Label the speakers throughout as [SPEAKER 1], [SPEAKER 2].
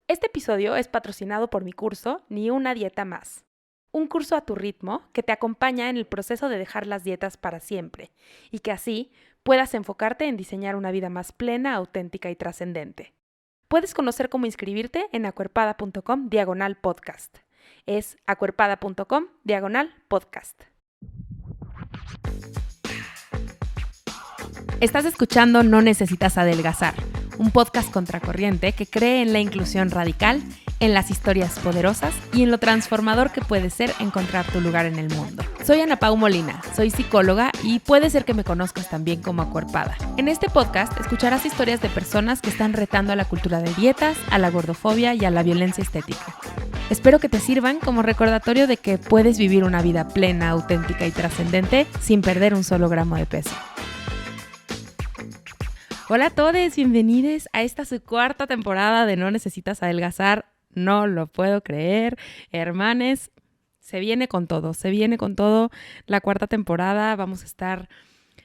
[SPEAKER 1] Este episodio es patrocinado por mi curso Ni una dieta más. Un curso a tu ritmo que te acompaña en el proceso de dejar las dietas para siempre y que así puedas enfocarte en diseñar una vida más plena, auténtica y trascendente. Puedes conocer cómo inscribirte en acuerpada.com/podcast. Es acuerpada.com/podcast. Estás escuchando No Necesitas Adelgazar, un podcast contracorriente que cree en la inclusión radical, en las historias poderosas y en lo transformador que puede ser encontrar tu lugar en el mundo. Soy Ana Pau Molina, soy psicóloga y puede ser que me conozcas también como Acuerpada. En este podcast escucharás historias de personas que están retando a la cultura de dietas, a la gordofobia y a la violencia estética. Espero que te sirvan como recordatorio de que puedes vivir una vida plena, auténtica y trascendente sin perder un solo gramo de peso. Hola a todos, bienvenidos a esta su cuarta temporada de No Necesitas Adelgazar. No lo puedo creer, hermanes, se viene con todo la cuarta temporada. Vamos a estar,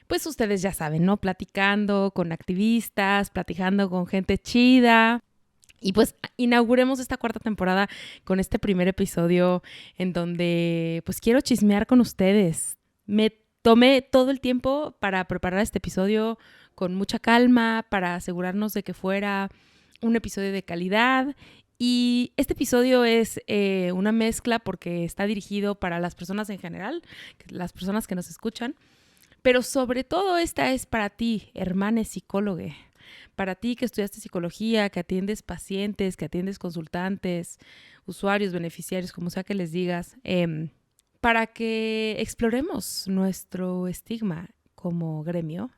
[SPEAKER 1] pues ustedes ya saben, ¿no? Platicando con activistas, platicando con gente chida. Y pues inauguremos esta cuarta temporada con este primer episodio en donde pues quiero chismear con ustedes. Me tomé todo el tiempo para preparar este episodio con mucha calma, para asegurarnos de que fuera un episodio de calidad. Y este episodio es una mezcla porque está dirigido para las personas en general, las personas que nos escuchan, pero sobre todo esta es para ti, hermane psicólogo, para ti que estudiaste psicología, que atiendes pacientes, que atiendes consultantes, usuarios, beneficiarios, como sea que les digas, para que exploremos nuestro estigma como gremio.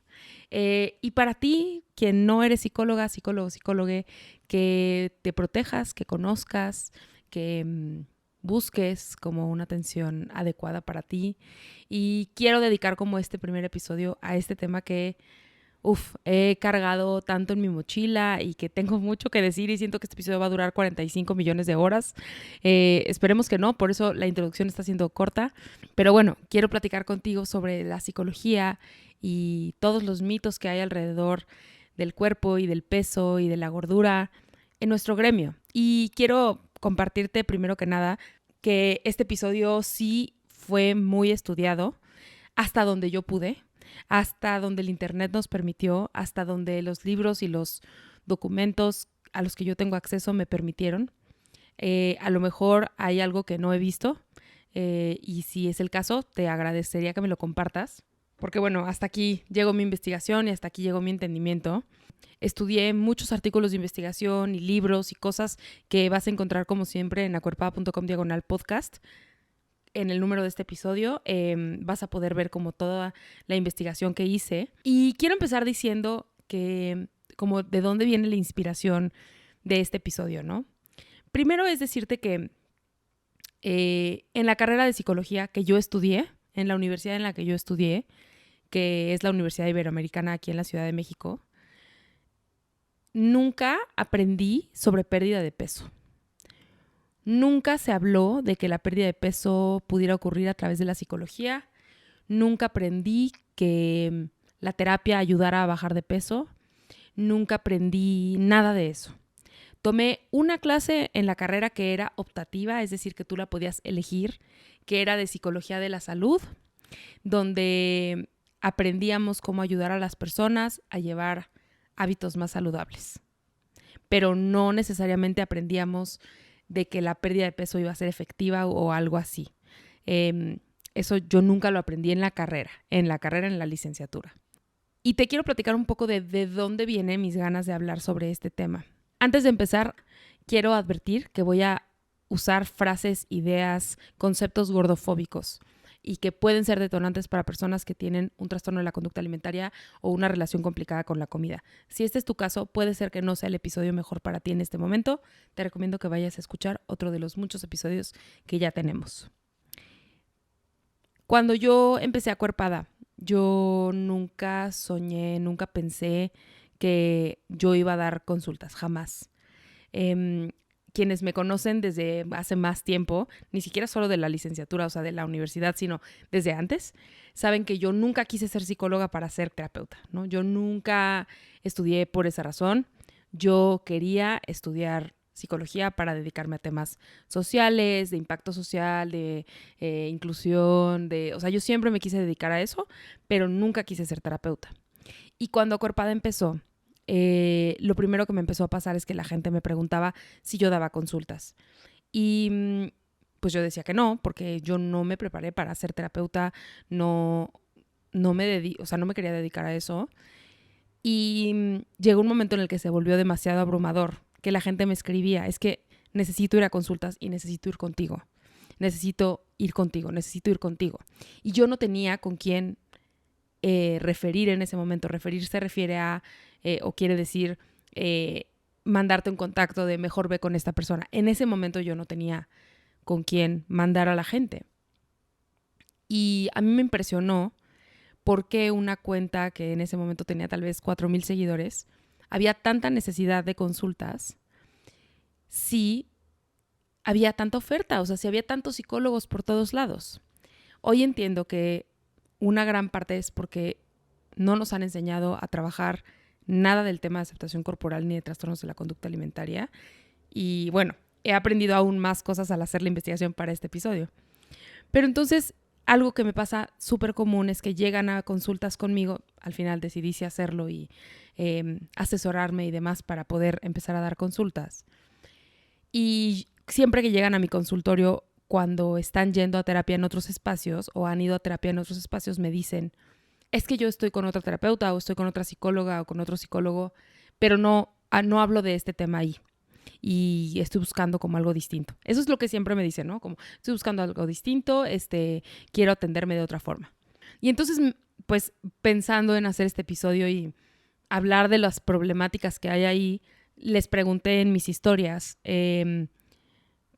[SPEAKER 1] Y para ti, quien no eres psicóloga, psicólogue, que te protejas, que conozcas, que busques como una atención adecuada para ti. Y quiero dedicar como este primer episodio a este tema que he cargado tanto en mi mochila y que tengo mucho que decir y siento que este episodio va a durar 45 millones de horas. Esperemos que no, por eso la introducción está siendo corta. Pero bueno, quiero platicar contigo sobre la psicología y todos los mitos que hay alrededor del cuerpo y del peso y de la gordura en nuestro gremio. Y quiero compartirte primero que nada que este episodio sí fue muy estudiado hasta donde yo pude, hasta donde el internet nos permitió, hasta donde los libros y los documentos a los que yo tengo acceso me permitieron. A lo mejor hay algo que no he visto y si es el caso, te agradecería que me lo compartas. Porque bueno, hasta aquí llegó mi investigación y hasta aquí llegó mi entendimiento. Estudié muchos artículos de investigación y libros y cosas que vas a encontrar como siempre en acuerpada.com/podcast. En el número de este episodio vas a poder ver como toda la investigación que hice. Y quiero empezar diciendo que como de dónde viene la inspiración de este episodio, ¿no? Primero es decirte que en la carrera de psicología que yo estudié, en la universidad en la que yo estudié, que es la Universidad Iberoamericana aquí en la Ciudad de México, nunca aprendí sobre pérdida de peso. Nunca se habló de que la pérdida de peso pudiera ocurrir a través de la psicología. Nunca aprendí que la terapia ayudara a bajar de peso. Nunca aprendí nada de eso. Tomé una clase en la carrera que era optativa, es decir, que tú la podías elegir, que era de psicología de la salud, donde aprendíamos cómo ayudar a las personas a llevar hábitos más saludables. Pero no necesariamente aprendíamos de que la pérdida de peso iba a ser efectiva o algo así. Eso yo nunca lo aprendí en la carrera, en la licenciatura. Y te quiero platicar un poco de dónde vienen mis ganas de hablar sobre este tema. Antes de empezar, quiero advertir que voy a usar frases, ideas, conceptos gordofóbicos y que pueden ser detonantes para personas que tienen un trastorno de la conducta alimentaria o una relación complicada con la comida. Si este es tu caso, puede ser que no sea el episodio mejor para ti en este momento. Te recomiendo que vayas a escuchar otro de los muchos episodios que ya tenemos. Cuando yo empecé Acuerpada, yo nunca soñé, nunca pensé que yo iba a dar consultas, jamás. Quienes me conocen desde hace más tiempo, ni siquiera solo de la licenciatura, o sea, de la universidad, sino desde antes, saben que yo nunca quise ser psicóloga para ser terapeuta, ¿no? Yo nunca estudié por esa razón. Yo quería estudiar psicología para dedicarme a temas sociales, de impacto social, de inclusión, o sea, yo siempre me quise dedicar a eso, pero nunca quise ser terapeuta. Y cuando Acuerpada empezó, lo primero que me empezó a pasar es que la gente me preguntaba si yo daba consultas. Y pues yo decía que no, porque yo no me preparé para ser terapeuta, no me quería dedicar a eso. Y llegó un momento en el que se volvió demasiado abrumador, que la gente me escribía, es que necesito ir a consultas y necesito ir contigo. Necesito ir contigo. Y yo no tenía con quién referir en ese momento. Referir se refiere a, o quiere decir, mandarte un contacto de mejor ve con esta persona. En ese momento yo no tenía con quién mandar a la gente. Y a mí me impresionó porque una cuenta que en ese momento tenía tal vez 4,000 seguidores, había tanta necesidad de consultas, si había tanta oferta, o sea, si había tantos psicólogos por todos lados. Hoy entiendo que una gran parte es porque no nos han enseñado a trabajar nada del tema de aceptación corporal ni de trastornos de la conducta alimentaria. Y bueno, he aprendido aún más cosas al hacer la investigación para este episodio. Pero entonces, algo que me pasa súper común es que llegan a consultas conmigo, al final decidí si hacerlo y asesorarme y demás para poder empezar a dar consultas. Y siempre que llegan a mi consultorio, cuando están yendo a terapia en otros espacios o han ido a terapia en otros espacios, me dicen, es que yo estoy con otra terapeuta o estoy con otra psicóloga o con otro psicólogo, pero no hablo de este tema ahí. Y estoy buscando como algo distinto. Eso es lo que siempre me dicen, ¿no? Como estoy buscando algo distinto, quiero atenderme de otra forma. Y entonces, pues pensando en hacer este episodio y hablar de las problemáticas que hay ahí, les pregunté en mis historias,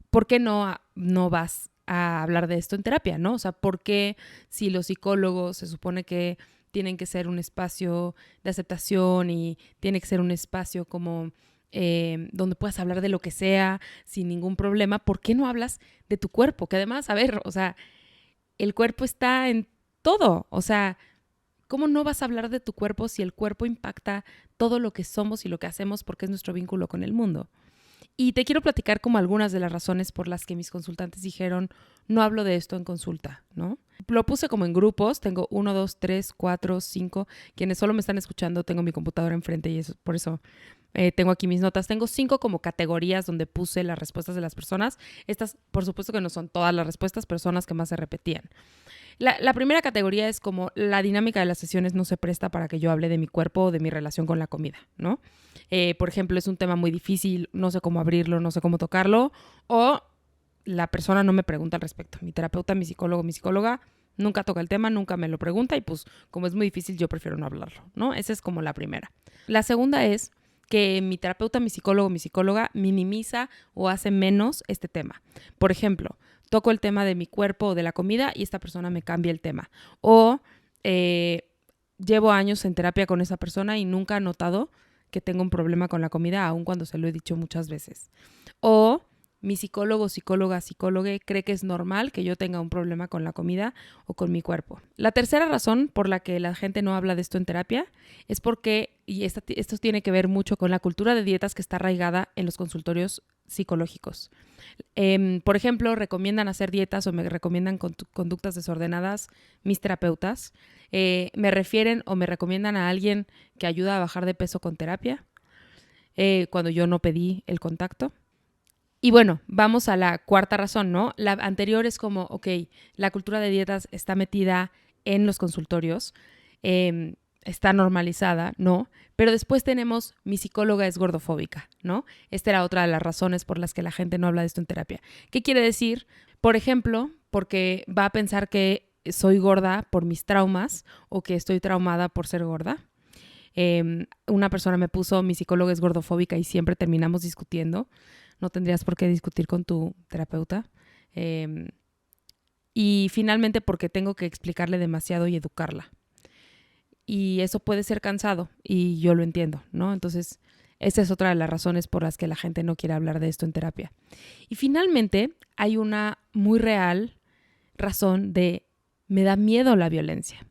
[SPEAKER 1] ¿por qué no vas a hablar de esto en terapia, ¿no? O sea, ¿por qué si los psicólogos se supone que tienen que ser un espacio de aceptación y tiene que ser un espacio como donde puedas hablar de lo que sea sin ningún problema, ¿por qué no hablas de tu cuerpo? Que además, a ver, o sea, el cuerpo está en todo, o sea, ¿cómo no vas a hablar de tu cuerpo si el cuerpo impacta todo lo que somos y lo que hacemos porque es nuestro vínculo con el mundo? Y te quiero platicar como algunas de las razones por las que mis consultantes dijeron, no hablo de esto en consulta, ¿no? Lo puse como en grupos, tengo 1, 2, 3, 4, 5. Quienes solo me están escuchando, tengo mi computadora enfrente y por eso tengo aquí mis notas. Tengo 5 como categorías donde puse las respuestas de las personas. Estas, por supuesto que no son todas las respuestas, pero son las que más se repetían. La primera categoría es como la dinámica de las sesiones no se presta para que yo hable de mi cuerpo o de mi relación con la comida, ¿no? Por ejemplo, es un tema muy difícil, no sé cómo abrirlo, no sé cómo tocarlo, o la persona no me pregunta al respecto. Mi terapeuta, mi psicólogo, mi psicóloga nunca toca el tema, nunca me lo pregunta y pues como es muy difícil yo prefiero no hablarlo, ¿no? Esa es como la primera. La segunda es que mi terapeuta, mi psicólogo, mi psicóloga minimiza o hace menos este tema. Por ejemplo, toco el tema de mi cuerpo o de la comida y esta persona me cambia el tema. O llevo años en terapia con esa persona y nunca ha notado que tengo un problema con la comida, aun cuando se lo he dicho muchas veces. O mi psicólogo, psicóloga, psicólogue cree que es normal que yo tenga un problema con la comida o con mi cuerpo. La tercera razón por la que la gente no habla de esto en terapia es porque, y esto tiene que ver mucho con la cultura de dietas que está arraigada en los consultorios psicológicos. Por ejemplo, recomiendan hacer dietas o me recomiendan conductas desordenadas mis terapeutas. Me refieren o me recomiendan a alguien que ayuda a bajar de peso con terapia cuando yo no pedí el contacto. Y bueno, vamos a la cuarta razón, ¿no? La anterior es como, ok, la cultura de dietas está metida en los consultorios, está normalizada, ¿no? Pero después tenemos, mi psicóloga es gordofóbica, ¿no? Esta era otra de las razones por las que la gente no habla de esto en terapia. ¿Qué quiere decir? Por ejemplo, porque va a pensar que soy gorda por mis traumas o que estoy traumada por ser gorda. Una persona me puso, mi psicóloga es gordofóbica y siempre terminamos discutiendo. No tendrías por qué discutir con tu terapeuta. Y finalmente porque tengo que explicarle demasiado y educarla. Y eso puede ser cansado y yo lo entiendo, ¿no? Entonces, esa es otra de las razones por las que la gente no quiere hablar de esto en terapia. Y finalmente, hay una muy real razón de me da miedo la violencia.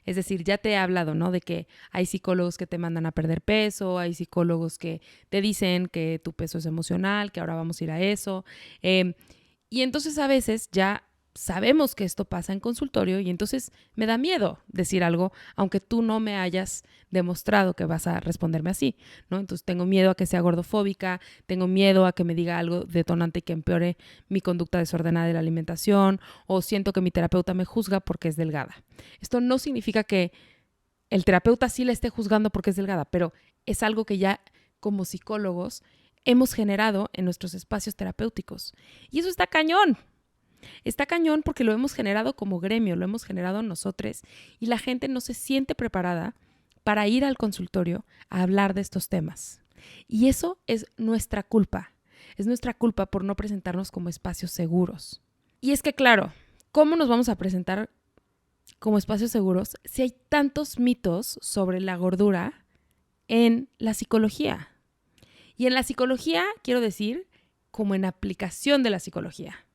[SPEAKER 1] Es decir, ya te he hablado, ¿no? De que hay psicólogos que te mandan a perder peso, hay psicólogos que te dicen que tu peso es emocional, que ahora vamos a ir a eso. Y entonces a veces ya sabemos que esto pasa en consultorio y entonces me da miedo decir algo, aunque tú no me hayas demostrado que vas a responderme así, ¿no? Entonces tengo miedo a que sea gordofóbica, tengo miedo a que me diga algo detonante que empeore mi conducta desordenada de la alimentación, o siento que mi terapeuta me juzga porque es delgada. Esto no significa que el terapeuta sí la esté juzgando porque es delgada, pero es algo que ya como psicólogos hemos generado en nuestros espacios terapéuticos. Y eso está cañón. Está cañón porque lo hemos generado como gremio, lo hemos generado nosotros y la gente no se siente preparada para ir al consultorio a hablar de estos temas. Y eso es nuestra culpa. Es nuestra culpa por no presentarnos como espacios seguros. Y es que, claro, ¿cómo nos vamos a presentar como espacios seguros si hay tantos mitos sobre la gordura en la psicología? Y en la psicología, quiero decir, como en aplicación de la psicología.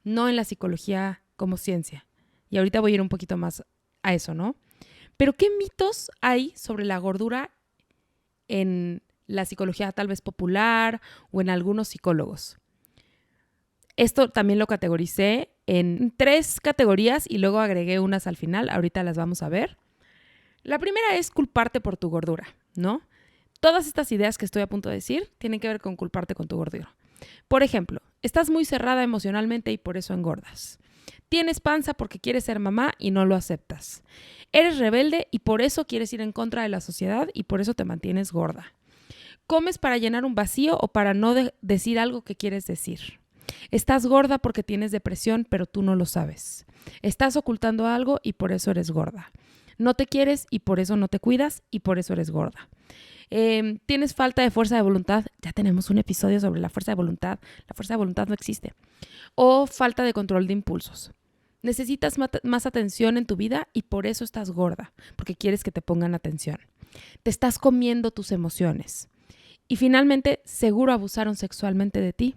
[SPEAKER 1] No en la psicología como ciencia. Y ahorita voy a ir un poquito más a eso, ¿no? Pero ¿qué mitos hay sobre la gordura en la psicología tal vez popular o en algunos psicólogos? Esto también lo categoricé en 3 categorías y luego agregué unas al final. Ahorita las vamos a ver. La primera es culparte por tu gordura, ¿no? Todas estas ideas que estoy a punto de decir tienen que ver con culparte con tu gordura. Por ejemplo, estás muy cerrada emocionalmente y por eso engordas. Tienes panza porque quieres ser mamá y no lo aceptas. Eres rebelde y por eso quieres ir en contra de la sociedad y por eso te mantienes gorda. Comes para llenar un vacío o para no decir algo que quieres decir. Estás gorda porque tienes depresión, pero tú no lo sabes. Estás ocultando algo y por eso eres gorda. No te quieres y por eso no te cuidas y por eso eres gorda. Tienes falta de fuerza de voluntad. Ya tenemos un episodio sobre la fuerza de voluntad. La fuerza de voluntad no existe. O falta de control de impulsos. Necesitas más atención en tu vida y por eso estás gorda, porque quieres que te pongan atención. Te estás comiendo tus emociones. Y finalmente, seguro abusaron sexualmente de ti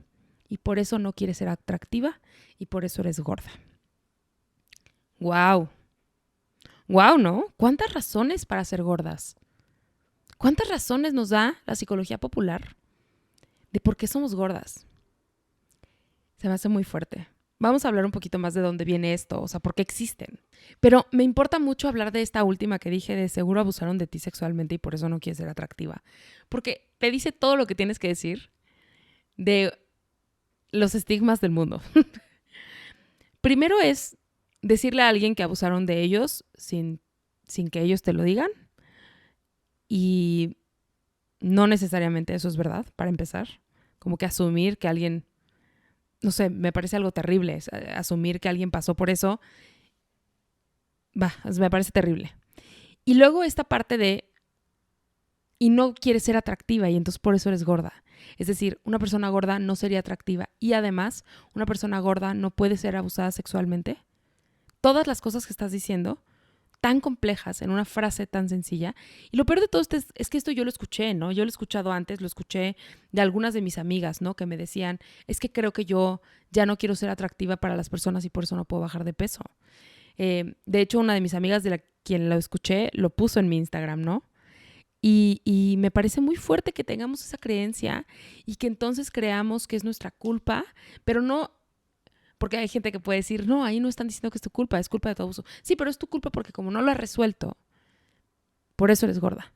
[SPEAKER 1] y por eso no quieres ser atractiva y por eso eres gorda. ¡Guau! ¡Guau!, ¿no? ¿Cuántas razones para ser gordas? ¿Cuántas razones nos da la psicología popular de por qué somos gordas? Se me hace muy fuerte. Vamos a hablar un poquito más de dónde viene esto, o sea, por qué existen. Pero me importa mucho hablar de esta última que dije, de seguro abusaron de ti sexualmente y por eso no quieres ser atractiva. Porque te dice todo lo que tienes que decir de los estigmas del mundo. Primero es decirle a alguien que abusaron de ellos sin que ellos te lo digan. Y no necesariamente eso es verdad, para empezar. Como que asumir que alguien, no sé, me parece algo terrible. Asumir que alguien pasó por eso, me parece terrible. Y luego esta parte de, y no quieres ser atractiva y entonces por eso eres gorda. Es decir, una persona gorda no sería atractiva y además una persona gorda no puede ser abusada sexualmente. Todas las cosas que estás diciendo tan complejas en una frase tan sencilla. Y lo peor de todo es que esto yo lo escuché, ¿no? Yo lo he escuchado antes, lo escuché de algunas de mis amigas, ¿no? Que me decían, es que creo que yo ya no quiero ser atractiva para las personas y por eso no puedo bajar de peso. De hecho, una de mis amigas de quien lo escuché lo puso en mi Instagram, ¿no? Y me parece muy fuerte que tengamos esa creencia y que entonces creamos que es nuestra culpa, pero no. Porque hay gente que puede decir, no, ahí no están diciendo que es tu culpa, es culpa de tu abuso. Sí, pero es tu culpa porque como no lo has resuelto, por eso eres gorda.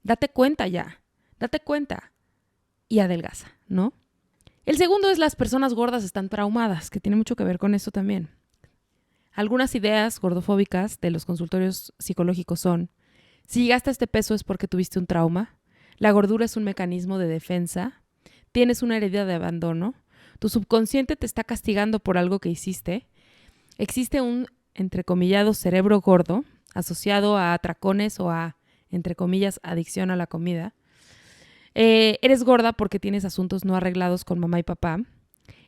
[SPEAKER 1] Date cuenta ya, date cuenta y adelgaza, ¿no? El segundo es las personas gordas están traumadas, que tiene mucho que ver con eso también. Algunas ideas gordofóbicas de los consultorios psicológicos son, si llegaste a este peso es porque tuviste un trauma, la gordura es un mecanismo de defensa, tienes una herida de abandono, tu subconsciente te está castigando por algo que hiciste. Existe un, entrecomillado, cerebro gordo asociado a atracones o a, entre comillas, adicción a la comida. Eres gorda porque tienes asuntos no arreglados con mamá y papá.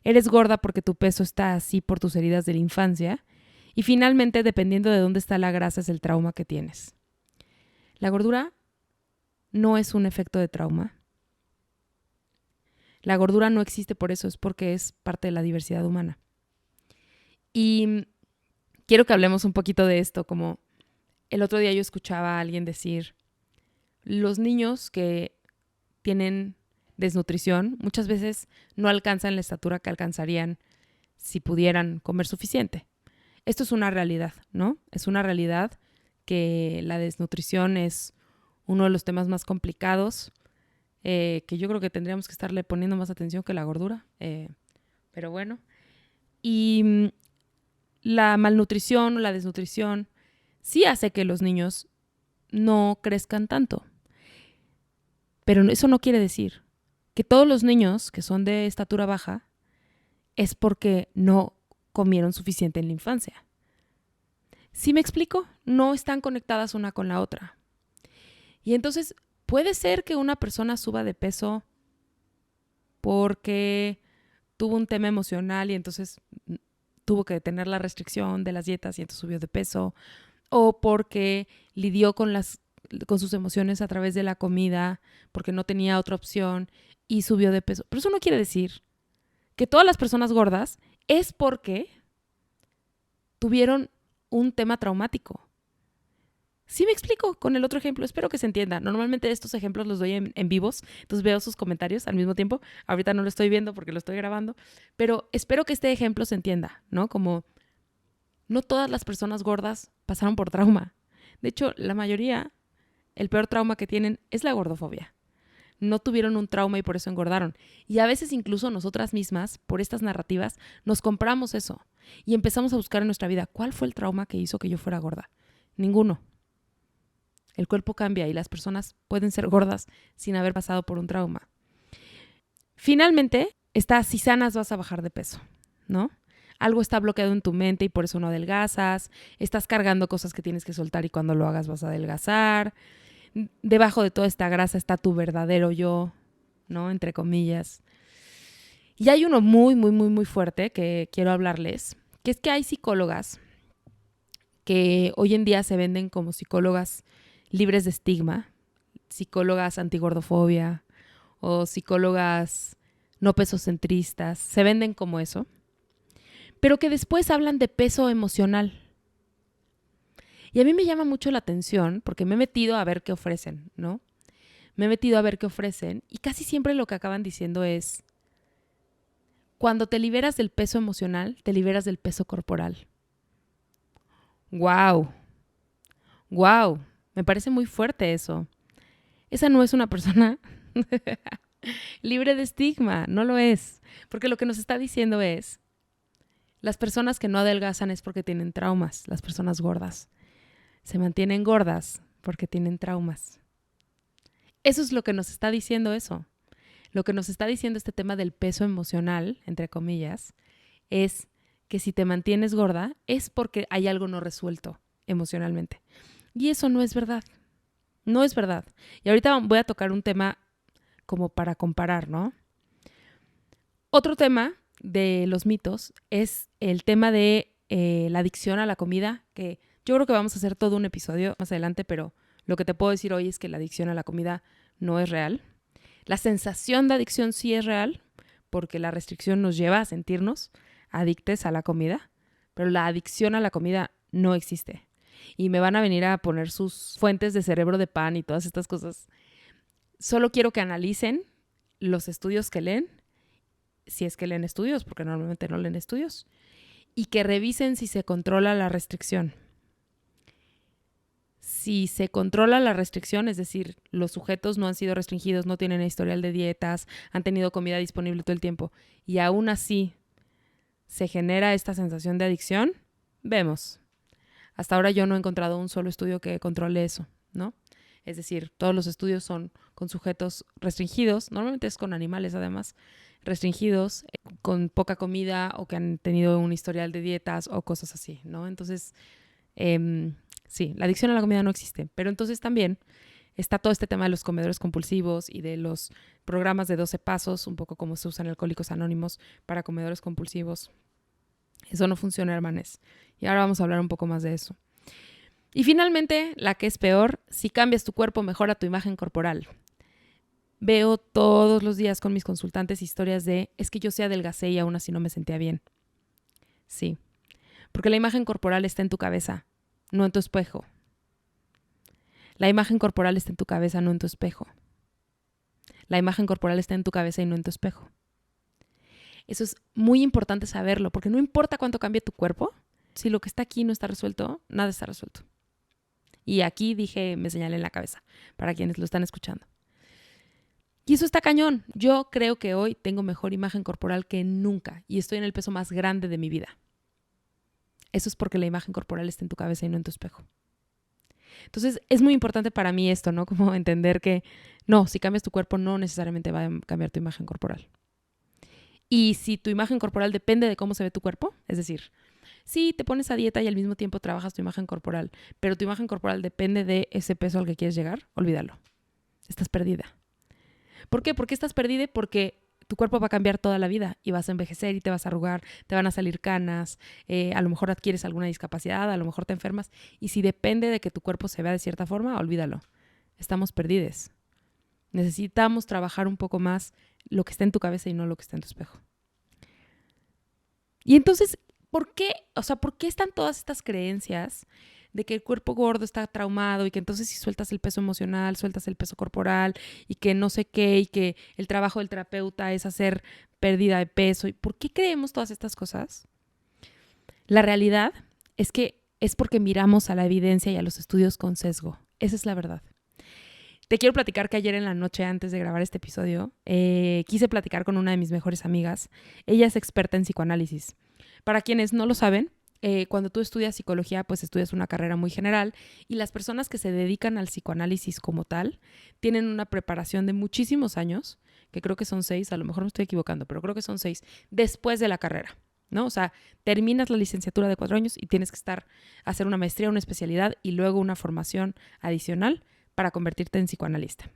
[SPEAKER 1] Eres gorda porque tu peso está así por tus heridas de la infancia. Y finalmente, dependiendo de dónde está la grasa, es el trauma que tienes. La gordura no es un efecto de trauma. La gordura no existe por eso, es porque es parte de la diversidad humana. Y quiero que hablemos un poquito de esto, como El otro día yo escuchaba a alguien decir, los niños que tienen desnutrición muchas veces no alcanzan la estatura que alcanzarían si pudieran comer suficiente. Esto es una realidad, ¿no? Es una realidad que la desnutrición es uno de los temas más complicados, que yo creo que tendríamos que estarle poniendo más atención que la gordura. Pero bueno. Y la malnutrición o la desnutrición sí hace que los niños no crezcan tanto. Pero eso no quiere decir que todos los niños que son de estatura baja es porque no comieron suficiente en la infancia. ¿Sí me explico? No están conectadas una con la otra. Y entonces puede ser que una persona suba de peso porque tuvo un tema emocional y entonces tuvo que detener la restricción de las dietas y entonces subió de peso, o porque lidió con sus emociones a través de la comida porque no tenía otra opción y subió de peso. Pero eso no quiere decir que todas las personas gordas es porque tuvieron un tema traumático. ¿Sí me explico con el otro ejemplo? Espero que se entienda. Normalmente estos ejemplos los doy en vivos, entonces veo sus comentarios al mismo tiempo. Ahorita no lo estoy viendo porque lo estoy grabando, pero espero que este ejemplo se entienda, ¿no? Como no todas las personas gordas pasaron por trauma. De hecho, la mayoría, el peor trauma que tienen es la gordofobia. No tuvieron un trauma y por eso engordaron. Y a veces incluso nosotras mismas, por estas narrativas, nos compramos eso y empezamos a buscar en nuestra vida, ¿cuál fue el trauma que hizo que yo fuera gorda? Ninguno. El cuerpo cambia y las personas pueden ser gordas sin haber pasado por un trauma. Finalmente, está si sanas vas a bajar de peso, ¿no? Algo está bloqueado en tu mente y por eso no adelgazas. Estás cargando cosas que tienes que soltar y cuando lo hagas vas a adelgazar. Debajo de toda esta grasa está tu verdadero yo, ¿no? Entre comillas. Y hay uno muy, muy, muy, muy fuerte que quiero hablarles, que es que hay psicólogas que hoy en día se venden como psicólogas libres de estigma, psicólogas antigordofobia o psicólogas no pesocentristas, se venden como eso, pero que después hablan de peso emocional. Y a mí me llama mucho la atención porque me he metido a ver qué ofrecen, ¿no? Me he metido a ver qué ofrecen y casi siempre lo que acaban diciendo es, cuando te liberas del peso emocional, te liberas del peso corporal. ¡Guau! ¡Guau! Me parece muy fuerte eso. Esa no es una persona libre de estigma, no lo es. Porque lo que nos está diciendo es, las personas que no adelgazan es porque tienen traumas, las personas gordas. Se mantienen gordas porque tienen traumas. Eso es lo que nos está diciendo eso. Lo que nos está diciendo este tema del peso emocional, entre comillas, es que si te mantienes gorda es porque hay algo no resuelto emocionalmente. Y eso no es verdad. No es verdad. Y ahorita voy a tocar un tema como para comparar, ¿no? Otro tema de los mitos es el tema de la adicción a la comida, que yo creo que vamos a hacer todo un episodio más adelante, pero lo que te puedo decir hoy es que la adicción a la comida no es real. La sensación de adicción sí es real, porque la restricción nos lleva a sentirnos adictes a la comida, pero la adicción a la comida no existe. Y me van a venir a poner sus fuentes de cerebro de pan y todas estas cosas. Solo quiero que analicen los estudios que leen, si es que leen estudios, porque normalmente no leen estudios, y que revisen si se controla la restricción. Si se controla la restricción, es decir, los sujetos no han sido restringidos, no tienen historial de dietas, han tenido comida disponible todo el tiempo, y aún así se genera esta sensación de adicción, vemos. Hasta ahora yo no he encontrado un solo estudio que controle eso, ¿no? Es decir, todos los estudios son con sujetos restringidos, normalmente es con animales además, restringidos, con poca comida o que han tenido un historial de dietas o cosas así, ¿no? Entonces, sí, la adicción a la comida no existe, pero entonces también está todo este tema de los comedores compulsivos y de los programas de 12 pasos, un poco como se usan en Alcohólicos Anónimos para comedores compulsivos. Eso no funciona, hermanes. Y ahora vamos a hablar un poco más de eso. Y finalmente, la que es peor, si cambias tu cuerpo, mejora tu imagen corporal. Veo todos los días con mis consultantes historias de, es que yo sí adelgacé y aún así no me sentía bien. Sí, porque la imagen corporal está en tu cabeza, no en tu espejo. La imagen corporal está en tu cabeza, no en tu espejo. La imagen corporal está en tu cabeza y no en tu espejo. Eso es muy importante saberlo, porque no importa cuánto cambie tu cuerpo, si lo que está aquí no está resuelto, nada está resuelto. Y aquí dije, me señalé en la cabeza, para quienes lo están escuchando. Y eso está cañón. Yo creo que hoy tengo mejor imagen corporal que nunca y estoy en el peso más grande de mi vida. Eso es porque la imagen corporal está en tu cabeza y no en tu espejo. Entonces, es muy importante para mí esto, ¿no? Como entender que no, si cambias tu cuerpo no necesariamente va a cambiar tu imagen corporal. Y si tu imagen corporal depende de cómo se ve tu cuerpo, es decir, si te pones a dieta y al mismo tiempo trabajas tu imagen corporal, pero tu imagen corporal depende de ese peso al que quieres llegar, olvídalo. Estás perdida. ¿Por qué? ¿Por qué estás perdida? Porque tu cuerpo va a cambiar toda la vida y vas a envejecer y te vas a arrugar, te van a salir canas, a lo mejor adquieres alguna discapacidad, a lo mejor te enfermas. Y si depende de que tu cuerpo se vea de cierta forma, olvídalo. Estamos perdidos. Necesitamos trabajar un poco más lo que está en tu cabeza y no lo que está en tu espejo. Y entonces, ¿por qué están todas estas creencias de que el cuerpo gordo está traumado y que entonces si sueltas el peso emocional, sueltas el peso corporal y que no sé qué y que el trabajo del terapeuta es hacer pérdida de peso? ¿Y por qué creemos todas estas cosas? La realidad es que es porque miramos a la evidencia y a los estudios con sesgo. Esa es la verdad. Te quiero platicar que ayer en la noche, antes de grabar este episodio, quise platicar con una de mis mejores amigas. Ella es experta en psicoanálisis. Para quienes no lo saben, cuando tú estudias psicología, pues estudias una carrera muy general y las personas que se dedican al psicoanálisis como tal tienen una preparación de muchísimos años, que creo que son 6, a lo mejor me estoy equivocando, pero creo que son 6, después de la carrera, ¿no? O sea, terminas la licenciatura de 4 años y tienes que hacer una maestría, una especialidad y luego una formación adicional para convertirte en psicoanalista.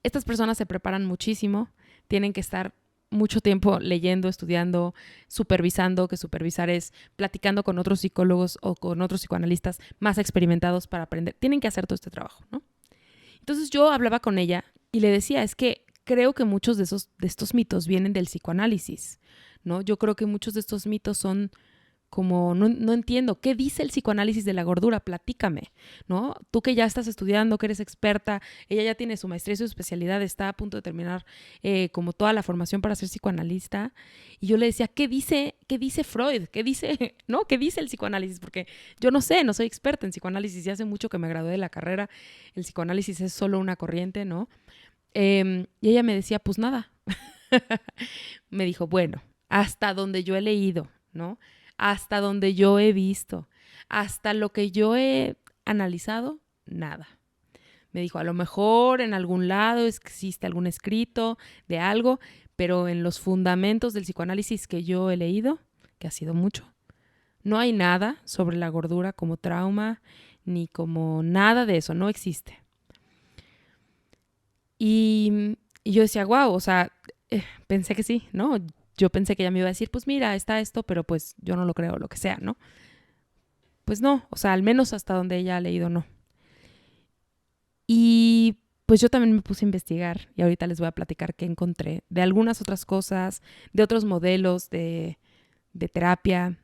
[SPEAKER 1] Estas personas se preparan muchísimo, tienen que estar mucho tiempo leyendo, estudiando, supervisando, que supervisar es platicando con otros psicólogos o con otros psicoanalistas más experimentados para aprender. Tienen que hacer todo este trabajo, ¿no? Entonces yo hablaba con ella y le decía, es que creo que muchos de estos mitos vienen del psicoanálisis, ¿no? Yo creo que muchos de estos mitos son como, no entiendo, ¿qué dice el psicoanálisis de la gordura? Platícame, ¿no? Tú que ya estás estudiando, que eres experta, ella ya tiene su maestría y su especialidad, está a punto de terminar como toda la formación para ser psicoanalista. Y yo le decía, ¿qué dice Freud? ¿Qué dice, no? ¿Qué dice el psicoanálisis? Porque yo no sé, no soy experta en psicoanálisis y hace mucho que me gradué de la carrera. El psicoanálisis es solo una corriente, ¿no? Y ella me decía, pues nada. Me dijo, bueno, hasta donde yo he leído, ¿no? Hasta donde yo he visto, hasta lo que yo he analizado, nada. Me dijo, a lo mejor en algún lado existe algún escrito de algo, pero en los fundamentos del psicoanálisis que yo he leído, que ha sido mucho, no hay nada sobre la gordura como trauma, ni como nada de eso, no existe. Y yo decía, wow, o sea, pensé que sí, ¿no? Yo pensé que ella me iba a decir, pues mira, está esto, pero pues yo no lo creo, lo que sea, ¿no? Pues no, o sea, al menos hasta donde ella ha leído, no. Y pues yo también me puse a investigar y ahorita les voy a platicar qué encontré de algunas otras cosas, de otros modelos de terapia,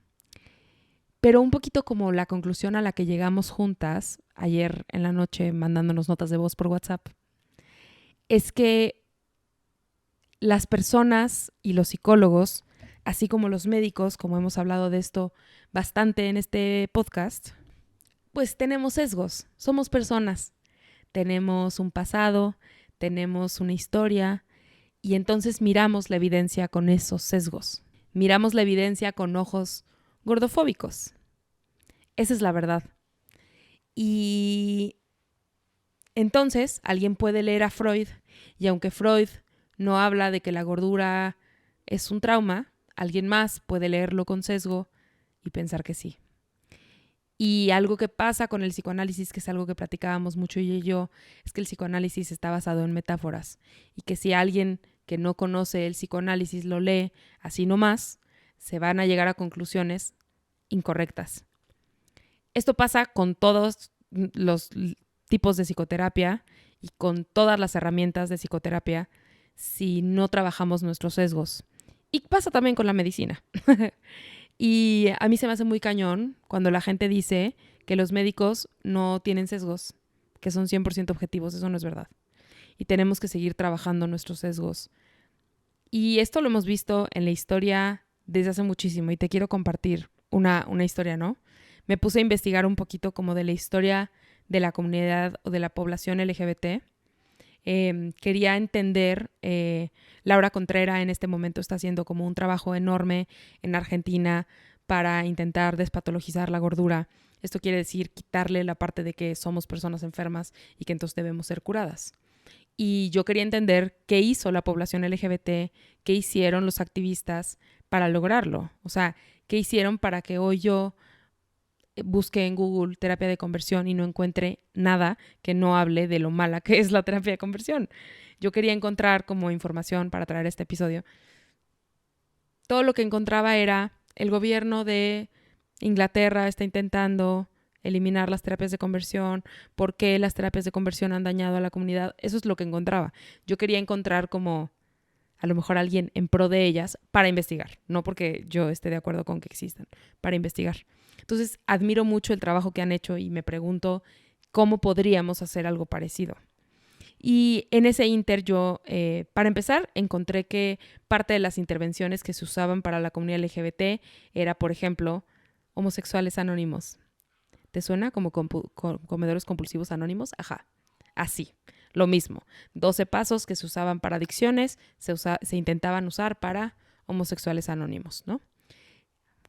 [SPEAKER 1] pero un poquito como la conclusión a la que llegamos juntas ayer en la noche mandándonos notas de voz por WhatsApp, es que las personas y los psicólogos, así como los médicos, como hemos hablado de esto bastante en este podcast, pues tenemos sesgos, somos personas, tenemos un pasado, tenemos una historia y entonces miramos la evidencia con esos sesgos, miramos la evidencia con ojos gordofóbicos. Esa es la verdad. Y entonces alguien puede leer a Freud y aunque Freud no habla de que la gordura es un trauma, alguien más puede leerlo con sesgo y pensar que sí. Y algo que pasa con el psicoanálisis, que es algo que platicábamos mucho ella y yo, es que el psicoanálisis está basado en metáforas y que si alguien que no conoce el psicoanálisis lo lee así nomás, se van a llegar a conclusiones incorrectas. Esto pasa con todos los tipos de psicoterapia y con todas las herramientas de psicoterapia si no trabajamos nuestros sesgos. Y pasa también con la medicina. Y a mí se me hace muy cañón cuando la gente dice que los médicos no tienen sesgos que son 100% objetivos. Eso no es verdad. Y tenemos que seguir trabajando nuestros sesgos. Y esto lo hemos visto en la historia desde hace muchísimo y te quiero compartir una historia, ¿no? Me puse a investigar un poquito como de la historia de la comunidad o de la población LGBT. Quería entender, Laura Contrera en este momento está haciendo como un trabajo enorme en Argentina para intentar despatologizar la gordura. Esto quiere decir quitarle la parte de que somos personas enfermas y que entonces debemos ser curadas. Y yo quería entender qué hizo la población LGBT, qué hicieron los activistas para lograrlo. O sea, qué hicieron para que hoy yo busque en Google terapia de conversión y no encuentre nada que no hable de lo mala que es la terapia de conversión. Yo quería encontrar como información para traer este episodio. Todo lo que encontraba era el gobierno de Inglaterra está intentando eliminar las terapias de conversión, por qué las terapias de conversión han dañado a la comunidad. Eso es lo que encontraba. Yo quería encontrar como a lo mejor alguien en pro de ellas para investigar, no porque yo esté de acuerdo con que existan, para investigar. Entonces, admiro mucho el trabajo que han hecho y me pregunto cómo podríamos hacer algo parecido. Y en ese inter yo, para empezar, encontré que parte de las intervenciones que se usaban para la comunidad LGBT era, por ejemplo, homosexuales anónimos. ¿Te suena como comedores compulsivos anónimos? Ajá, así, lo mismo. 12 pasos que se usaban para adicciones se intentaban usar para homosexuales anónimos, ¿no?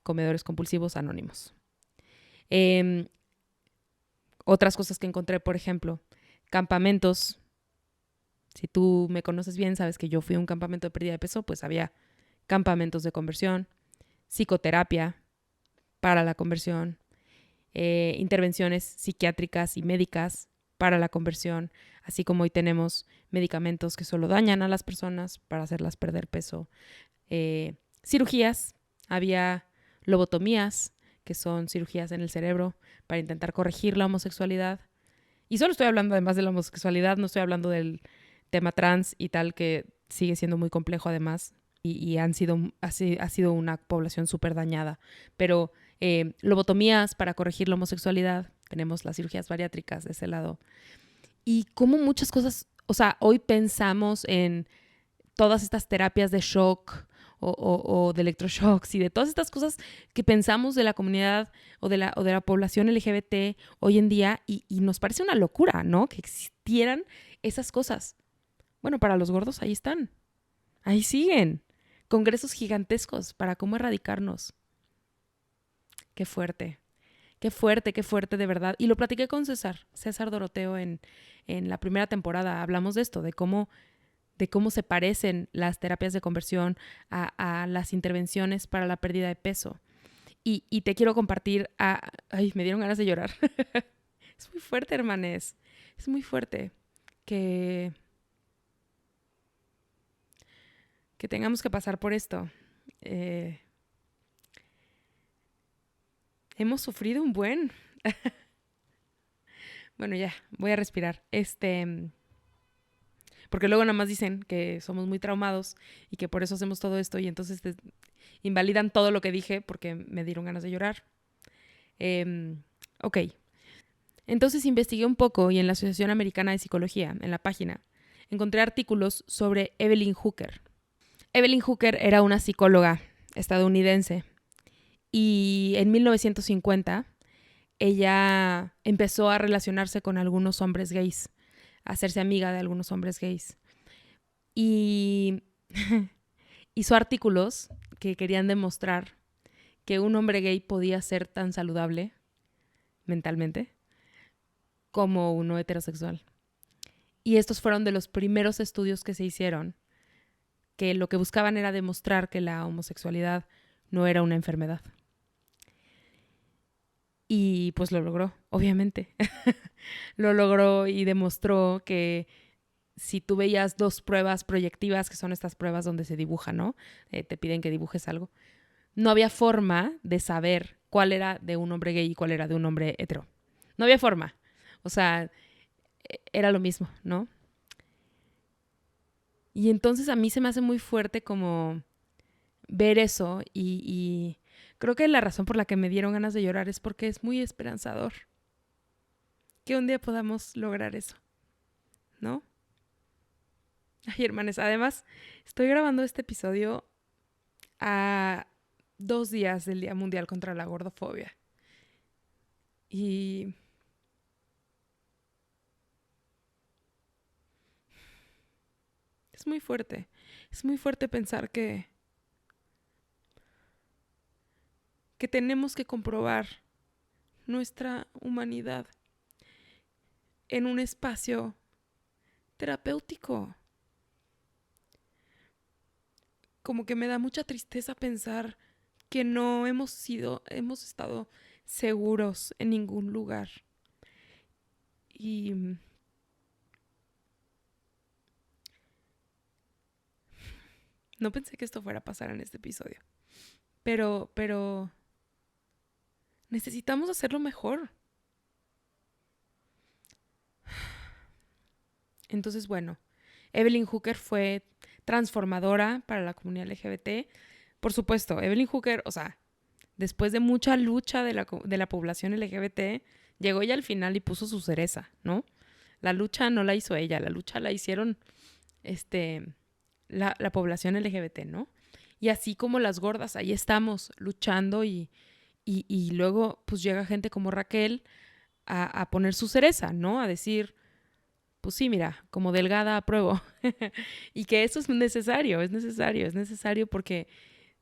[SPEAKER 1] Comedores compulsivos anónimos. Otras cosas que encontré, por ejemplo, campamentos. Si tú me conoces bien, sabes que yo fui a un campamento de pérdida de peso, pues había campamentos de conversión, psicoterapia para la conversión, intervenciones psiquiátricas y médicas para la conversión, así como hoy tenemos medicamentos que solo dañan a las personas para hacerlas perder peso. Cirugías, había lobotomías, que son cirugías en el cerebro para intentar corregir la homosexualidad. Y solo estoy hablando además de la homosexualidad, no estoy hablando del tema trans y tal, que sigue siendo muy complejo además y ha sido una población súper dañada. Pero lobotomías para corregir la homosexualidad, tenemos las cirugías bariátricas de ese lado. Y como muchas cosas, o sea, hoy pensamos en todas estas terapias de shock o de electroshocks y de todas estas cosas que pensamos de la comunidad o de la población LGBT hoy en día y nos parece una locura, ¿no? Que existieran esas cosas. Bueno, para los gordos ahí están, ahí siguen, congresos gigantescos para cómo erradicarnos. Qué fuerte, qué fuerte, qué fuerte de verdad. Y lo platiqué con César Doroteo en la primera temporada. Hablamos de esto, de cómo se parecen las terapias de conversión a las intervenciones para la pérdida de peso. Y te quiero compartir, ay, me dieron ganas de llorar. Es muy fuerte, hermanes, es muy fuerte que tengamos que pasar por esto. Hemos sufrido un buen. Bueno, ya, voy a respirar. Porque luego nada más dicen que somos muy traumados y que por eso hacemos todo esto y entonces invalidan todo lo que dije porque me dieron ganas de llorar. Ok. Entonces investigué un poco y en la Asociación Americana de Psicología, en la página, encontré artículos sobre Evelyn Hooker. Evelyn Hooker era una psicóloga estadounidense y en 1950 ella empezó a relacionarse con algunos hombres gays, a hacerse amiga de algunos hombres gays. Y hizo artículos que querían demostrar que un hombre gay podía ser tan saludable mentalmente como uno heterosexual. Y estos fueron de los primeros estudios que se hicieron, que lo que buscaban era demostrar que la homosexualidad no era una enfermedad. Y pues lo logró, obviamente. Lo logró y demostró que si tú veías 2 pruebas proyectivas, que son estas pruebas donde se dibuja, ¿no? Te piden que dibujes algo. No había forma de saber cuál era de un hombre gay y cuál era de un hombre hetero. No había forma. O sea, era lo mismo, ¿no? Y entonces a mí se me hace muy fuerte como ver eso y creo que la razón por la que me dieron ganas de llorar es porque es muy esperanzador. que un día podamos lograr eso, ¿no? Ay, hermanos, además, estoy grabando este episodio a 2 días del Día Mundial contra la Gordofobia. Y es muy fuerte. Es muy fuerte pensar que tenemos que comprobar nuestra humanidad en un espacio terapéutico. Como que me da mucha tristeza pensar que no hemos estado seguros en ningún lugar. Y no pensé que esto fuera a pasar en este episodio. Pero necesitamos hacerlo mejor. Entonces, bueno, Evelyn Hooker fue transformadora para la comunidad LGBT. Por supuesto, Evelyn Hooker, o sea, después de mucha lucha de la población LGBT, llegó ella al final y puso su cereza, ¿no? La lucha no la hizo ella, la lucha la hicieron la población LGBT, ¿no? Y así como las gordas, ahí estamos luchando y luego pues llega gente como Raquel a poner su cereza, ¿no? A decir, pues sí, mira, como delgada apruebo. Y que eso es necesario porque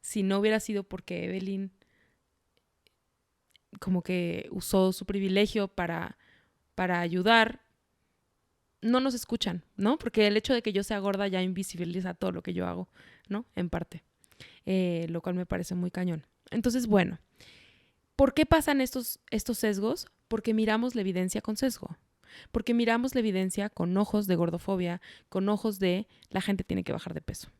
[SPEAKER 1] si no hubiera sido porque Evelyn como que usó su privilegio para ayudar, no nos escuchan, ¿no? Porque el hecho de que yo sea gorda ya invisibiliza todo lo que yo hago, ¿no? En parte, lo cual me parece muy cañón. Entonces, bueno, ¿por qué pasan estos sesgos? Porque miramos la evidencia con sesgo. Porque miramos la evidencia con ojos de gordofobia, con ojos de la gente tiene que bajar de peso.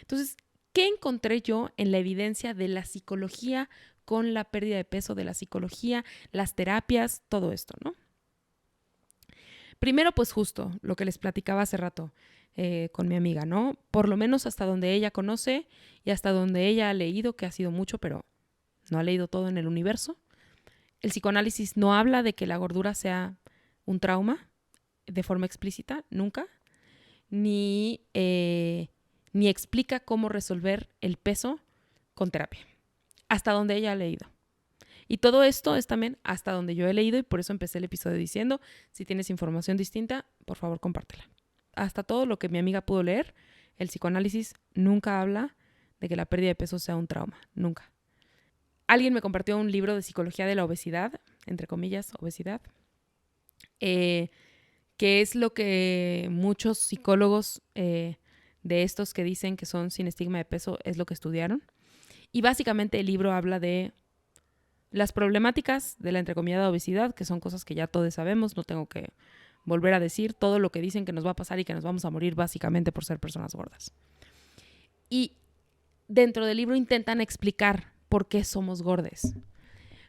[SPEAKER 1] Entonces, ¿qué encontré yo en la evidencia de la psicología con la pérdida de peso, de la psicología, las terapias, todo esto, ¿no? Primero, pues justo lo que les platicaba hace rato con mi amiga, ¿no? Por lo menos hasta donde ella conoce y hasta donde ella ha leído, que ha sido mucho, pero no ha leído todo en el universo. El psicoanálisis no habla de que la gordura sea un trauma de forma explícita, nunca, ni explica cómo resolver el peso con terapia, hasta donde ella ha leído. Y todo esto es también hasta donde yo he leído y por eso empecé el episodio diciendo, si tienes información distinta, por favor compártela. Hasta todo lo que mi amiga pudo leer, el psicoanálisis nunca habla de que la pérdida de peso sea un trauma, nunca. Alguien me compartió un libro de psicología de la obesidad, entre comillas, obesidad, que es lo que muchos psicólogos de estos que dicen que son sin estigma de peso es lo que estudiaron. Y básicamente el libro habla de las problemáticas de la entrecomillada obesidad, que son cosas que ya todos sabemos, no tengo que volver a decir todo lo que dicen que nos va a pasar y que nos vamos a morir básicamente por ser personas gordas. Y dentro del libro intentan explicar por qué somos gordes.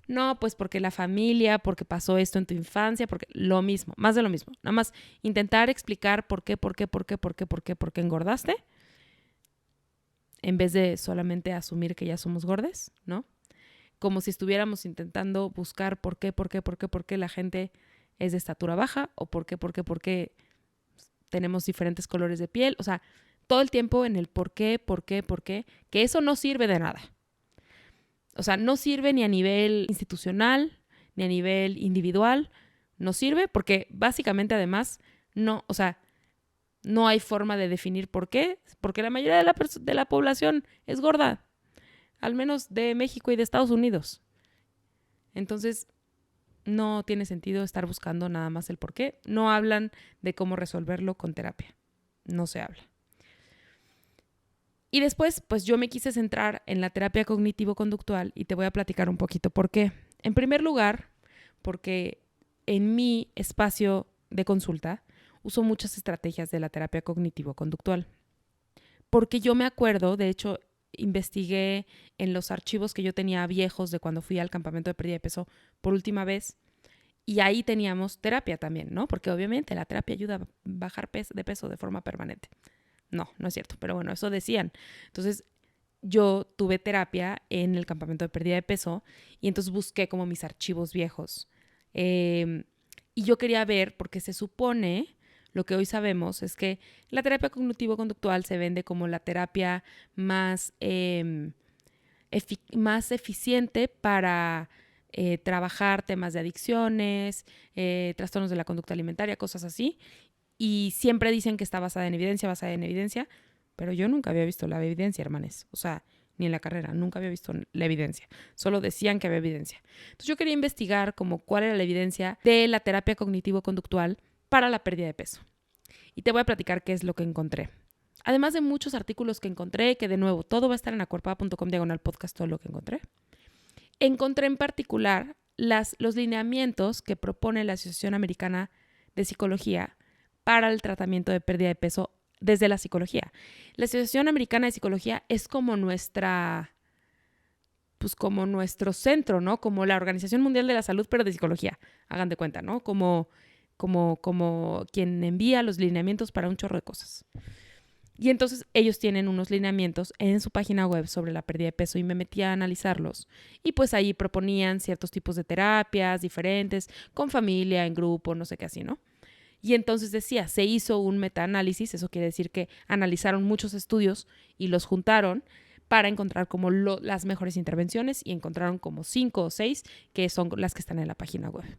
[SPEAKER 1] No, pues porque la familia, porque pasó esto en tu infancia, porque lo mismo, más de lo mismo. Nada más intentar explicar por qué engordaste, en vez de solamente asumir que ya somos gordes, ¿no? Como si estuviéramos intentando buscar por qué la gente es de estatura baja o por qué tenemos diferentes colores de piel. O sea, todo el tiempo en el por qué, que eso no sirve de nada. O sea, no sirve ni a nivel institucional, ni a nivel individual. No sirve porque básicamente además no hay forma de definir por qué, porque la mayoría de la población es gorda. Al menos de México y de Estados Unidos. Entonces, no tiene sentido estar buscando nada más el por qué. No hablan de cómo resolverlo con terapia. No se habla. Y después, pues yo me quise centrar en la terapia cognitivo-conductual y te voy a platicar un poquito por qué. En primer lugar, porque en mi espacio de consulta uso muchas estrategias de la terapia cognitivo-conductual. Porque yo me acuerdo, de hecho, investigué en los archivos que yo tenía viejos de cuando fui al campamento de pérdida de peso por última vez y ahí teníamos terapia también, ¿no? Porque obviamente la terapia ayuda a bajar de peso de forma permanente. No es cierto, pero bueno, eso decían. Entonces, yo tuve terapia en el campamento de pérdida de peso y entonces busqué como mis archivos viejos. Y Y yo quería ver, porque se supone, lo que hoy sabemos es que la terapia cognitivo-conductual se vende como la terapia más, más eficiente para trabajar temas de adicciones, trastornos de la conducta alimentaria, cosas así. Y siempre dicen que está basada en evidencia, pero yo nunca había visto la evidencia, hermanes. O sea, ni en la carrera, nunca había visto la evidencia. Solo decían que había evidencia. Entonces yo quería investigar como cuál era la evidencia de la terapia cognitivo-conductual para la pérdida de peso. Y te voy a platicar qué es lo que encontré. Además de muchos artículos que encontré, que de nuevo, todo va a estar en acuerpada.com/podcast, todo lo que encontré. Encontré en particular los lineamientos que propone la Asociación Americana de Psicología para el tratamiento de pérdida de peso desde la psicología. La Asociación Americana de Psicología es como como nuestro centro, ¿no? Como la Organización Mundial de la Salud, pero de psicología. Hagan de cuenta, ¿no? Como quien envía los lineamientos para un chorro de cosas. Y entonces ellos tienen unos lineamientos en su página web sobre la pérdida de peso y me metí a analizarlos. Y pues ahí proponían ciertos tipos de terapias diferentes, con familia, en grupo, no sé qué así, ¿no? Y entonces decía, se hizo un metaanálisis, eso quiere decir que analizaron muchos estudios y los juntaron para encontrar como las mejores intervenciones y encontraron como 5 o 6 que son las que están en la página web.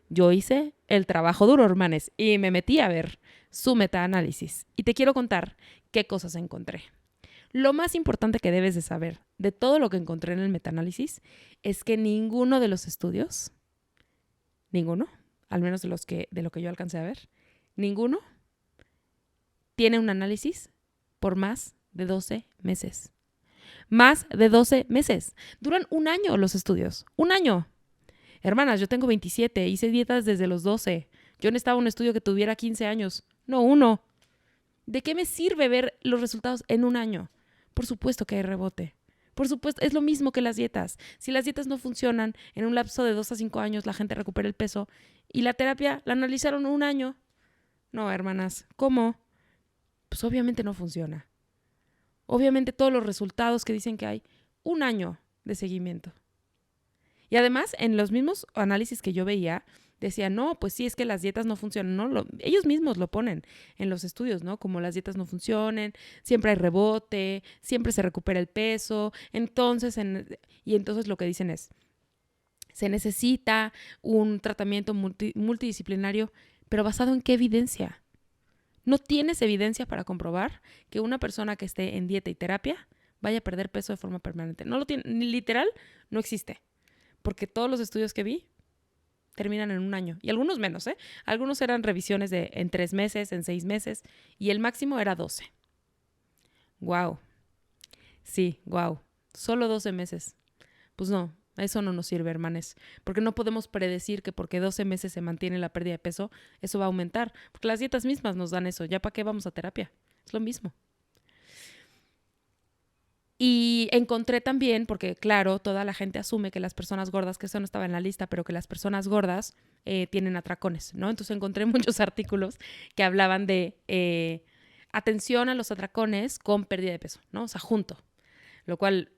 [SPEAKER 1] Yo hice el trabajo duro, hermanes, y me metí a ver su metaanálisis. Y te quiero contar qué cosas encontré. Lo más importante que debes de saber de todo lo que encontré en el metaanálisis es que ninguno de los estudios, ninguno, al menos de lo que yo alcancé a ver, ninguno tiene un análisis por más de 12 meses. Más de 12 meses. Duran un año los estudios. Un año. Hermanas, yo tengo 27, hice dietas desde los 12. Yo necesitaba un estudio que tuviera 15 años, no uno. ¿De qué me sirve ver los resultados en un año? Por supuesto que hay rebote. Por supuesto, es lo mismo que las dietas. Si las dietas no funcionan, en un lapso de 2 a 5 años la gente recupera el peso y la terapia la analizaron un año. No, hermanas, ¿cómo? Pues obviamente no funciona. Obviamente todos los resultados que dicen que hay, un año de seguimiento. Y además, en los mismos análisis que yo veía, decían, no, pues sí, es que las dietas no funcionan. No, ellos mismos lo ponen en los estudios, ¿no? Como las dietas no funcionan, siempre hay rebote, siempre se recupera el peso. Entonces lo que dicen es, se necesita un tratamiento multidisciplinario, pero ¿basado en qué evidencia? No tienes evidencia para comprobar que una persona que esté en dieta y terapia vaya a perder peso de forma permanente. No lo tiene, literal, no existe. Porque todos los estudios que vi terminan en un año. Y algunos menos, ¿eh? Algunos eran revisiones en 3 meses, en 6 meses. Y el máximo era 12. ¡Wow! Sí, wow. Solo 12 meses. Pues no, eso no nos sirve, hermanes. Porque no podemos predecir que porque 12 meses se mantiene la pérdida de peso, eso va a aumentar. Porque las dietas mismas nos dan eso. ¿Ya para qué vamos a terapia? Es lo mismo. Y encontré también, porque claro, toda la gente asume que las personas gordas, que eso no estaba en la lista, pero que las personas gordas tienen atracones, ¿no? Entonces encontré muchos artículos que hablaban de atención a los atracones con pérdida de peso, ¿no? O sea, junto. Lo cual,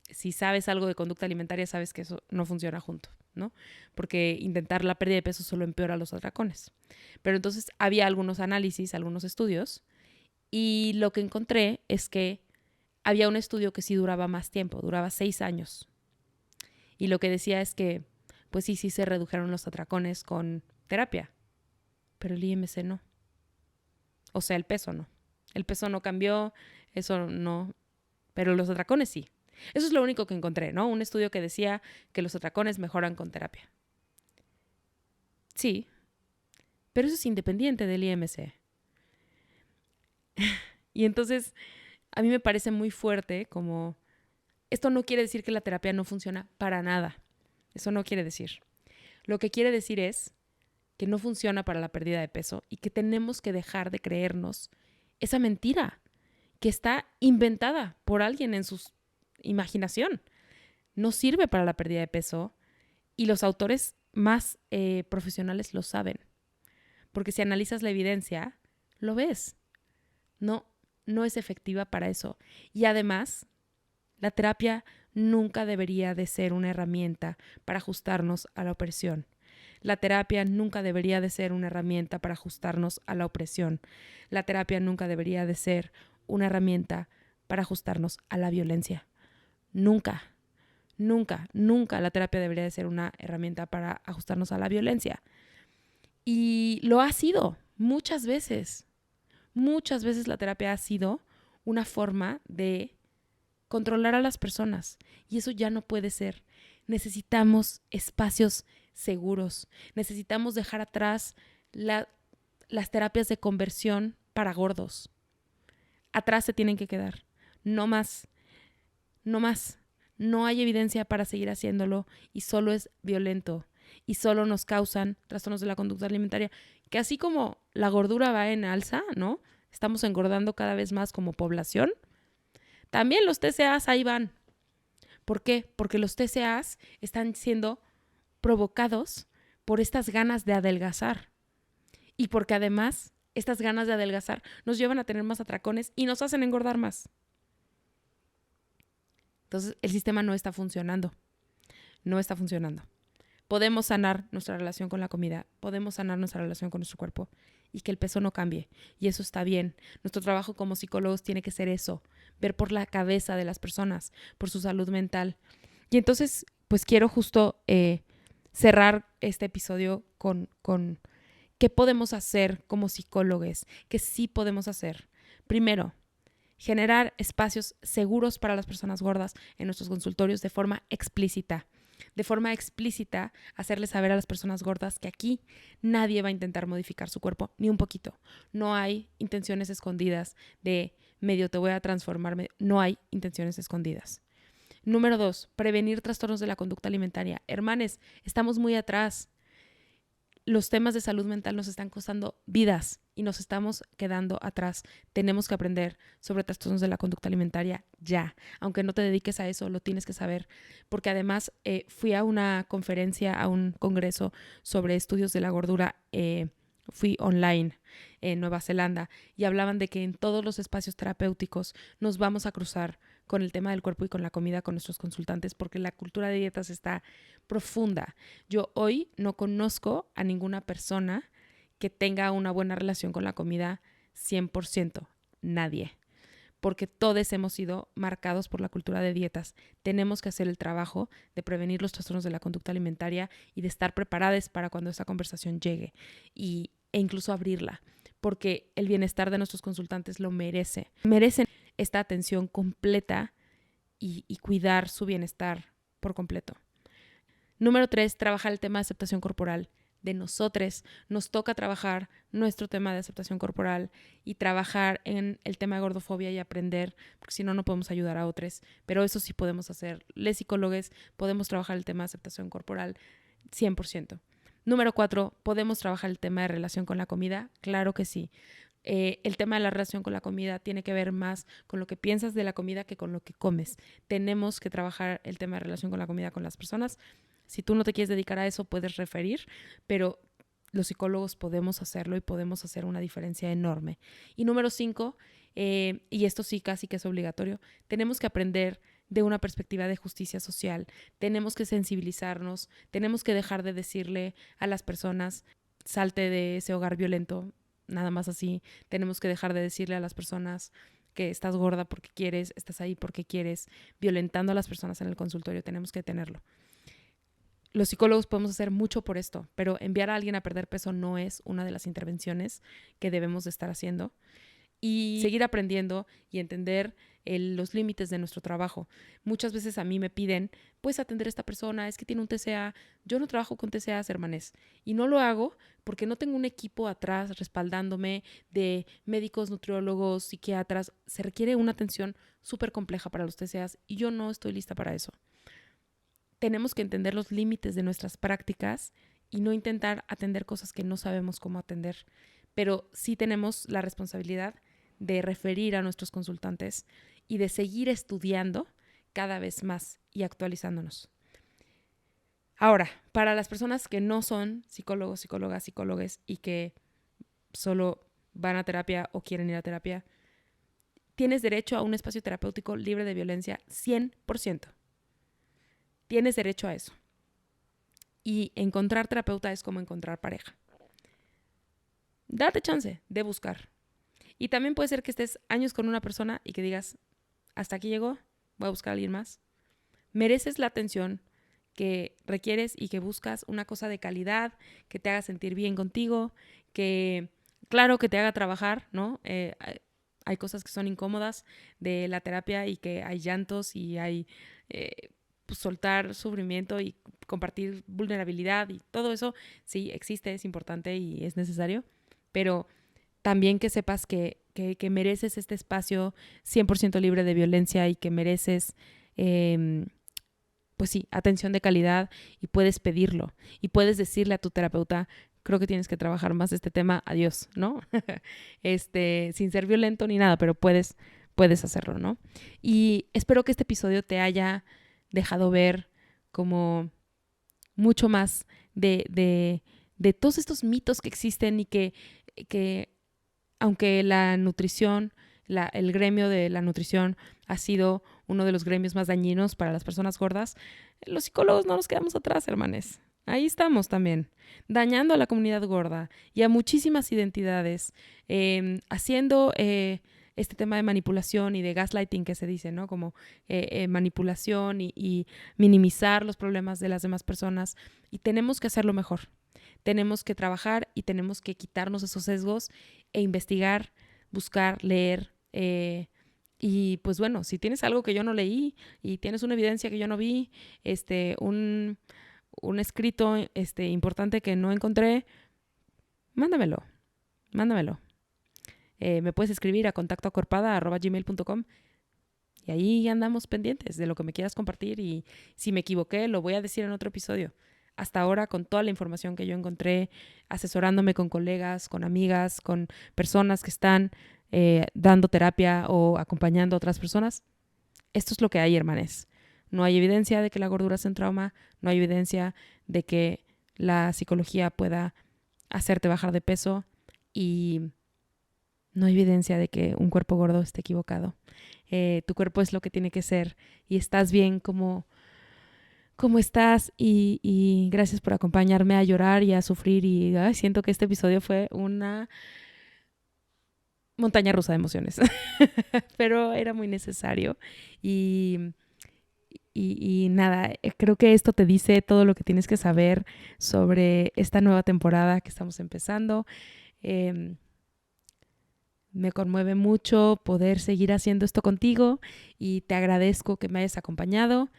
[SPEAKER 1] si sabes algo de conducta alimentaria, sabes que eso no funciona junto, ¿no? Porque intentar la pérdida de peso solo empeora los atracones. Pero entonces había algunos análisis, algunos estudios, y lo que encontré es que había un estudio que sí duraba más tiempo, duraba 6 años. Y lo que decía es que, pues sí se redujeron los atracones con terapia, pero el IMC no. O sea, el peso no. El peso no cambió, eso no, pero los atracones sí. Eso es lo único que encontré, ¿no? Un estudio que decía que los atracones mejoran con terapia. Sí, pero eso es independiente del IMC. Y entonces a mí me parece muy fuerte como esto no quiere decir que la terapia no funciona para nada. Eso no quiere decir. Lo que quiere decir es que no funciona para la pérdida de peso y que tenemos que dejar de creernos esa mentira que está inventada por alguien en su imaginación. No sirve para la pérdida de peso y los autores más profesionales lo saben. Porque si analizas la evidencia, lo ves. No es efectiva para eso. Y además, la terapia nunca debería de ser una herramienta para ajustarnos a la opresión. La terapia nunca debería de ser una herramienta para ajustarnos a la opresión. La terapia nunca debería de ser una herramienta para ajustarnos a la violencia. Nunca, nunca, nunca la terapia debería de ser una herramienta para ajustarnos a la violencia. Y lo ha sido muchas veces. Muchas veces la terapia ha sido una forma de controlar a las personas y eso ya no puede ser. Necesitamos espacios seguros. Necesitamos dejar atrás las terapias de conversión para gordos. Atrás se tienen que quedar. No más. No más. No hay evidencia para seguir haciéndolo y solo es violento y solo nos causan trastornos de la conducta alimentaria, que así como la gordura va en alza, ¿no? Estamos engordando cada vez más como población. También los TCAs ahí van. ¿Por qué? Porque los TCAs están siendo provocados por estas ganas de adelgazar. Y porque además estas ganas de adelgazar nos llevan a tener más atracones y nos hacen engordar más. Entonces el sistema no está funcionando. No está funcionando. Podemos sanar nuestra relación con la comida, podemos sanar nuestra relación con nuestro cuerpo y que el peso no cambie. Y eso está bien. Nuestro trabajo como psicólogos tiene que ser eso, ver por la cabeza de las personas, por su salud mental. Y entonces, pues quiero justo cerrar este episodio con qué podemos hacer como psicólogos, que sí podemos hacer. Primero, generar espacios seguros para las personas gordas en nuestros consultorios de forma explícita. De forma explícita, hacerles saber a las personas gordas que aquí nadie va a intentar modificar su cuerpo, ni un poquito. No hay intenciones escondidas de medio te voy a transformar, no hay intenciones escondidas. Número 2, prevenir trastornos de la conducta alimentaria. Hermanes, estamos muy atrás. Los temas de salud mental nos están costando vidas y nos estamos quedando atrás. Tenemos que aprender sobre trastornos de la conducta alimentaria ya. Aunque no te dediques a eso, lo tienes que saber. Porque además fui a una conferencia, a un congreso sobre estudios de la gordura. Fui online en Nueva Zelanda y hablaban de que en todos los espacios terapéuticos nos vamos a cruzar con el tema del cuerpo y con la comida con nuestros consultantes porque la cultura de dietas está profunda. Yo hoy no conozco a ninguna persona que tenga una buena relación con la comida 100%. Nadie. Porque todos hemos sido marcados por la cultura de dietas. Tenemos que hacer el trabajo de prevenir los trastornos de la conducta alimentaria y de estar preparados para cuando esa conversación llegue e incluso abrirla, porque el bienestar de nuestros consultantes lo merece. Merecen esta atención completa y cuidar su bienestar por completo. Número 3, trabajar el tema de aceptación corporal. De nosotros nos toca trabajar nuestro tema de aceptación corporal y trabajar en el tema de gordofobia y aprender, porque si no, no podemos ayudar a otros, pero eso sí podemos hacer. Les psicólogos podemos trabajar el tema de aceptación corporal 100%. Número 4, ¿podemos trabajar el tema de relación con la comida? Claro que sí. El tema de la relación con la comida tiene que ver más con lo que piensas de la comida que con lo que comes. Tenemos que trabajar el tema de relación con la comida con las personas. Si tú no te quieres dedicar a eso, puedes referir, pero los psicólogos podemos hacerlo y podemos hacer una diferencia enorme. Y número 5, y esto sí casi que es obligatorio, tenemos que aprender de una perspectiva de justicia social. Tenemos que sensibilizarnos, tenemos que dejar de decirle a las personas, salte de ese hogar violento, nada más así. Tenemos que dejar de decirle a las personas que estás gorda porque quieres, estás ahí porque quieres, violentando a las personas en el consultorio. Tenemos que detenerlo. Los psicólogos podemos hacer mucho por esto, pero enviar a alguien a perder peso no es una de las intervenciones que debemos de estar haciendo. Y seguir aprendiendo y entender los límites de nuestro trabajo. Muchas veces a mí me piden, puedes atender a esta persona, es que tiene un TCA. Yo no trabajo con TCAs, hermanes, y no lo hago porque no tengo un equipo atrás respaldándome de médicos, nutriólogos, psiquiatras. Se requiere una atención súper compleja para los TCAs y yo no estoy lista para eso. Tenemos que entender los límites de nuestras prácticas y no intentar atender cosas que no sabemos cómo atender, pero sí tenemos la responsabilidad de referir a nuestros consultantes y de seguir estudiando cada vez más y actualizándonos. Ahora, para las personas que no son psicólogos, psicólogas, psicólogues y que solo van a terapia o quieren ir a terapia, tienes derecho a un espacio terapéutico libre de violencia 100%. Tienes derecho a eso. Y encontrar terapeuta es como encontrar pareja. Date chance de buscar. Y también puede ser que estés años con una persona y que digas, hasta aquí llegó, voy a buscar a alguien más. Mereces la atención que requieres y que buscas, una cosa de calidad, que te haga sentir bien contigo, que, claro, que te haga trabajar, ¿no? Hay cosas que son incómodas de la terapia y que hay llantos y hay pues, soltar sufrimiento y compartir vulnerabilidad y todo eso, sí, existe, es importante y es necesario, pero también que sepas que mereces este espacio 100% libre de violencia y que mereces, pues sí, atención de calidad y puedes pedirlo y puedes decirle a tu terapeuta, creo que tienes que trabajar más este tema, adiós, ¿no? Sin ser violento ni nada, pero puedes hacerlo, ¿no? Y espero que este episodio te haya dejado ver como mucho más de todos estos mitos que existen y que aunque la nutrición, el gremio de la nutrición ha sido uno de los gremios más dañinos para las personas gordas, los psicólogos no nos quedamos atrás, hermanes. Ahí estamos también, dañando a la comunidad gorda y a muchísimas identidades, haciendo este tema de manipulación y de gaslighting que se dice, ¿no? Como manipulación y minimizar los problemas de las demás personas. Y tenemos que hacerlo mejor. Tenemos que trabajar y tenemos que quitarnos esos sesgos e investigar, buscar, leer. Y pues bueno, si tienes algo que yo no leí y tienes una evidencia que yo no vi, un escrito importante que no encontré, mándamelo. Me puedes escribir a contactoacorpada@gmail.com y ahí andamos pendientes de lo que me quieras compartir y si me equivoqué lo voy a decir en otro episodio. Hasta ahora, con toda la información que yo encontré, asesorándome con colegas, con amigas, con personas que están dando terapia o acompañando a otras personas, esto es lo que hay, hermanes. No hay evidencia de que la gordura sea un trauma, no hay evidencia de que la psicología pueda hacerte bajar de peso y no hay evidencia de que un cuerpo gordo esté equivocado. Tu cuerpo es lo que tiene que ser y estás bien como estás y gracias por acompañarme a llorar y a sufrir y siento que este episodio fue una montaña rusa de emociones, pero era muy necesario y nada, creo que esto te dice todo lo que tienes que saber sobre esta nueva temporada que estamos empezando. Me conmueve mucho poder seguir haciendo esto contigo y te agradezco que me hayas acompañado.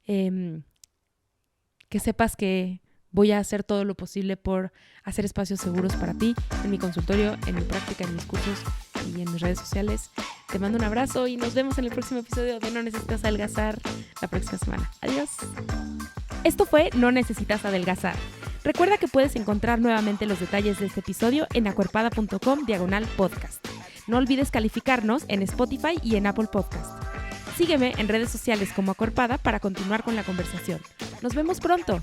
[SPEAKER 1] Que sepas que voy a hacer todo lo posible por hacer espacios seguros para ti en mi consultorio, en mi práctica, en mis cursos y en mis redes sociales. Te mando un abrazo y nos vemos en el próximo episodio de No Necesitas Adelgazar la próxima semana. Adiós. Esto fue No Necesitas Adelgazar. Recuerda que puedes encontrar nuevamente los detalles de este episodio en acuerpada.com/podcast. No olvides calificarnos en Spotify y en Apple Podcast. Sígueme en redes sociales como Acuerpada para continuar con la conversación. Nos vemos pronto.